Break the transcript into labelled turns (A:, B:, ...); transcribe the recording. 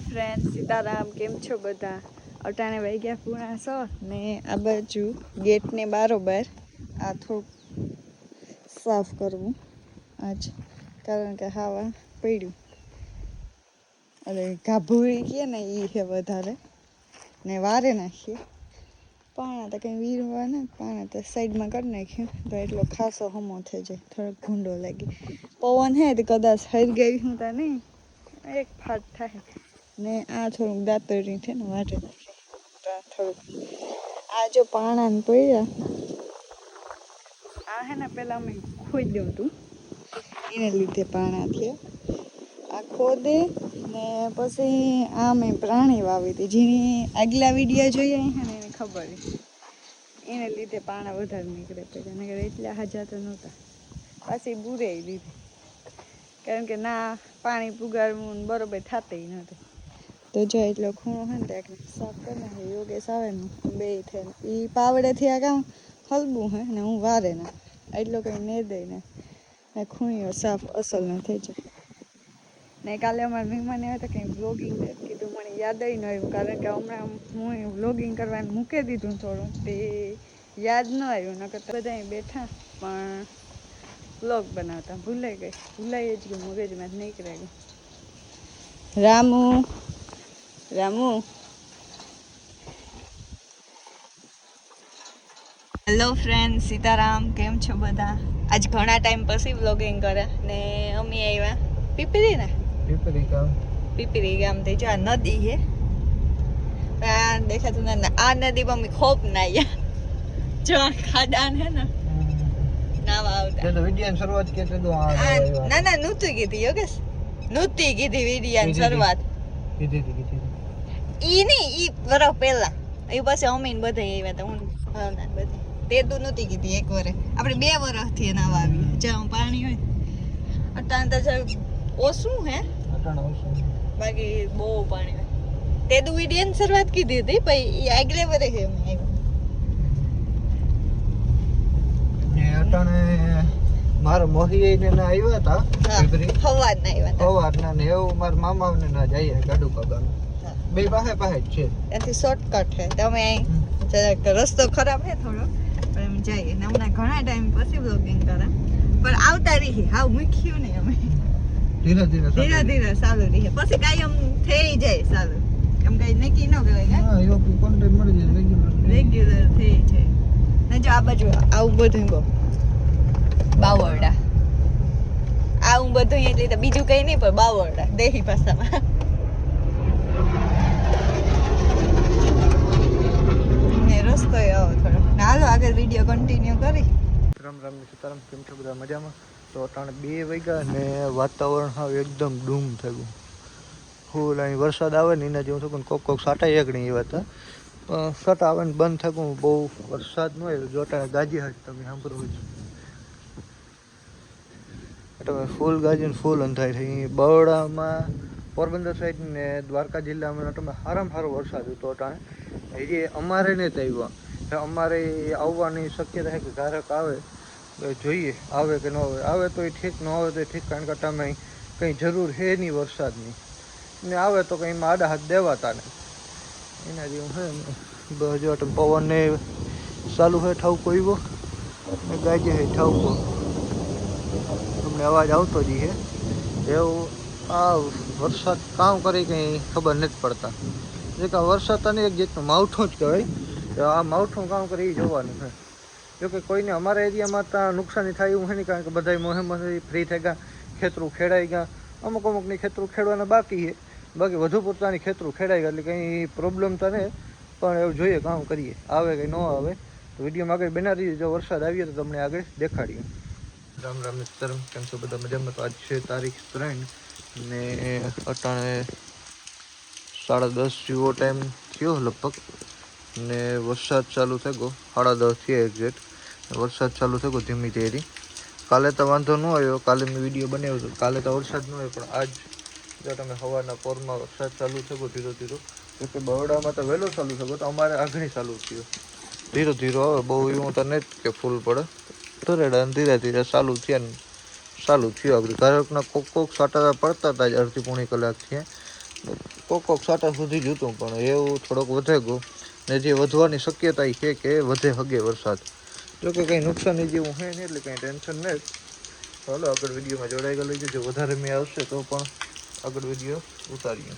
A: Friend Sitaram, કેમ છો બધા? અટાણે વાગ્યા પૂણા 6 ને આ બાજુ ગેટને બારોબાર આ થોડુંક સાફ કરવું આજ, કારણ કે હાવા પડ્યું એટલે ગાભૂરી કહે ને એ છે વધારે ને વારે નાખીએ. પાણા તો કંઈ વીરવા ને પાણા તો સાઈડમાં કરી નાખ્યું તો એટલો ખાસો હમો થઈ જાય, થોડોક ભૂંડો લાગી. પવન હે તો કદાચ હરી ગઈ હું તો નહીં, એક ફાટ થાય ને આ થોડુંક દાતરી છે ને વાટે નાખે થોડુંક. આ જો પાણા ને પડ્યા આ હે ને પેલા અમે ખોદ્યું હતું એને લીધે પાણા થયા. આ ખોદે ને પછી આ મેં પ્રાણી વાવી હતી, જેની આગલા વિડીયો જોઈએ હે ને એને ખબર એને લીધે પાણા વધારે નીકળે પેલા, નકર એટલા હાજા તો નહોતા. પાછી બુરે લીધે કારણ કે ના પાણી પુગાડવું બરોબર થતું નહોતું. તો જો એટલો ખૂણો હોય ને ત્યાં સાફ કરી નાખે. યોગેશ આવે ને બે થઈને એ પાવડેથી આ કામ હલવું હે ને હું વારે ના એટલો કંઈ ને દઈ ને ખૂણીઓ સાફ અસલ ન થઈ જાય. ને કાલે અમારા મહેમાન આવ્યા હતા કંઈ વ્લોગિંગ કીધું, મને યાદ ન આવ્યું કારણ કે હમણાં હું વ્લોગિંગ કરવાનું મૂકી દીધું થોડું, તે યાદ ન આવ્યું. નકર બધા બેઠા પણ વ્લોગ બનાવતા ભૂલાઈ જ ગયું, મગજમાં જ નીકળી ગયું. રામુ હેલો ફ્રેન્ડ સીતારામ, કેમ છો બધા? આજ ઘણા ટાઈમ પછી વ્લોગિંગ કર્યા ને અમે આવ્યા પીપરી ગામ થી. જો આ નદી છે, આ દેખાતું ને આ નદીમાં અમે ખોપ નાયા. જો આ ખાડાન હે ને નાવા આવતા. તો વિડિયાની શરૂઆત કે તો ના નહોતી કીધી યોગેશ, નહોતી કીધી વિડિયાની શરૂઆત ઈ નહીં, ઈ વરસ પહેલા એ પછી અમીન બધા આવ્યા હતા, હું ભાવના બધા. તે તું નહોતી કીધી એક વરે, આપણે 2 વર્ષથી નાવા આવીએ જ્યાં પાણી હોય. અટાણ તો ઓછું હે, બાકી બહુ પાણી હોય. તે તું વિડિયાની શરૂઆત કીધી હતી પછી આગલે વરે છે અમે આવ્યા.
B: અટાણે મારા મોહી ને આવ્યા હતા સવારના ને એવું મારા મામા ને ના જઈએ ગાડુ પગાનું બે પાસે જ છે,
A: ત્યાંથી શોર્ટકટ છે. તમે અહીં રસ્તો ખરાબ છે થોડો પણ એમ જઈએ ને હમણાં ઘણા ટાઈમ પછી બ્લોગિંગ કરે પણ આવતા રહી. હાવ મૂક્યું નહીં અમે, ધીરે ધીરે ચાલુ રહીએ પછી કાંઈ એમ થઈ જાય ચાલુ, એમ કઈ નક્કી ન કહેવાય રેગ્યુલર થઈ જાય. ને જો આ બાજુ આવું બધું બહુ બાવરડા આવું બધું એટલે તો બીજું કઈ નહીં પણ બાવરડા દેહી ભાષામાં. રસ્તો આવો થોડો, હાલો આગળ વિડીયો કન્ટિન્યુ કરી.
B: રામ સીતારામ, કેમ છો બધા? મજામાં? તો અટાણે 2 વાગ્યા ને વાતાવરણ હાવ એકદમ ડૂમ થયું. ફૂલ અહીં વરસાદ આવે ને એના જેવું થયું, કોક સાટા એકણી એવા હતા. સાટા આવે ને બંધ થયું, બહુ વરસાદ ન હોય. જો અટાણે ગાજી હાથ તમે સાંભળવું જ એટલે ફૂલ ગાજી ને ફૂલ અંધાઈ થઈ. બરોડામાં પોરબંદર સાઈડ ને દ્વારકા જિલ્લામાં તમે સારામાં સારો વરસાદ હતો અટાણે. એ અમારે નહીં આવ્યો, અમારે આવવાની શક્યતા છે કે ધારક આવે જોઈએ, આવે કે ન આવે. આવે તો એ ઠીક, ન આવે તો એ ઠીક, કારણ કે તમે કંઈ જરૂર છે નહીં વરસાદની, ને આવે તો કંઈ એમાં આડા હાથ દેવાતા નહીં. એના જેવું છે ને જો પવન ને ચાલુ હોય ઠાવકો આવ્યો ને ગાજે છે ઠાવકો, તમને અવાજ આવતો જ છે એવું. આ વરસાદ કામ કરે કંઈ ખબર નથી પડતા. જે કે વરસાદ તને એક જાતનું માવઠું જ કહેવાય. આ માવઠું કામ કરે એ જોવાનું છે. જોકે કોઈને અમારા એરિયામાં ત્યાં નુકસાની થાય એવું છે નહીં, કારણ કે બધા મોહેમાંથી ફ્રી થઈ ગયા, ખેતરું ખેડાઈ ગયા. અમુકની ખેતરું ખેડવાના બાકી છે, બાકી વધુ પૂરતાની ખેતરું ખેડાઈ ગયા, એટલે કંઈ પ્રોબ્લેમ તો નહીં. પણ એવું જોઈએ કામ કરીએ, આવે કે ન આવે તો વિડીયોમાં આગળ બનાવી જો વરસાદ આવીએ તો તમને આગળ દેખાડીએ. રામ સીતારામ, કેમ છો બધા? મજામાં? તો આજ છે તારીખ 3 ને અટાણે 10:30 જેવો ટાઈમ થયો લગભગ, ને વરસાદ ચાલુ થઈ ગયો. 10:30 થયા એક્ઝેક્ટ વરસાદ ચાલુ થઈ ગયો ધીમી ધીરી. કાલે તો વાંધો ન આવ્યો, કાલે મેં વિડીયો બનાવ્યો હતો, કાલે તો વરસાદ ન આવ્યો. પણ આજ જો તમે સવારના પોરમાં વરસાદ ચાલુ થયો ધીરો ધીરો. જોકે બરોડામાં તો વહેલો ચાલુ થયો, તો અમારે આઘણી ચાલુ થયો. ધીરો ધીરો આવે, બહુ એવું તો નહીં કે ફૂલ પડે, ધરેડા ધીરે ધીરે ચાલુ થયા ને ચાલુ થયો. આગળ ઘરકના કોક સાટા પડતા હતા જ અડધી પોણી કલાક થયા. કોક સાટા સુધી જ હતું, પણ એવું થોડોક વધે ગયો ને જે વધવાની શક્યતા છે કે વધે હગે વરસાદ. જો કે કંઈ નુકસાની જેવું છે નહીં, એટલે કંઈ ટેન્શન નહીં. ચાલો આગળ વિડીયોમાં જોડાઈ ગયેલું છે. જો વધારે મેં આવશે તો પણ આગળ વિડીયો ઉતારીએ.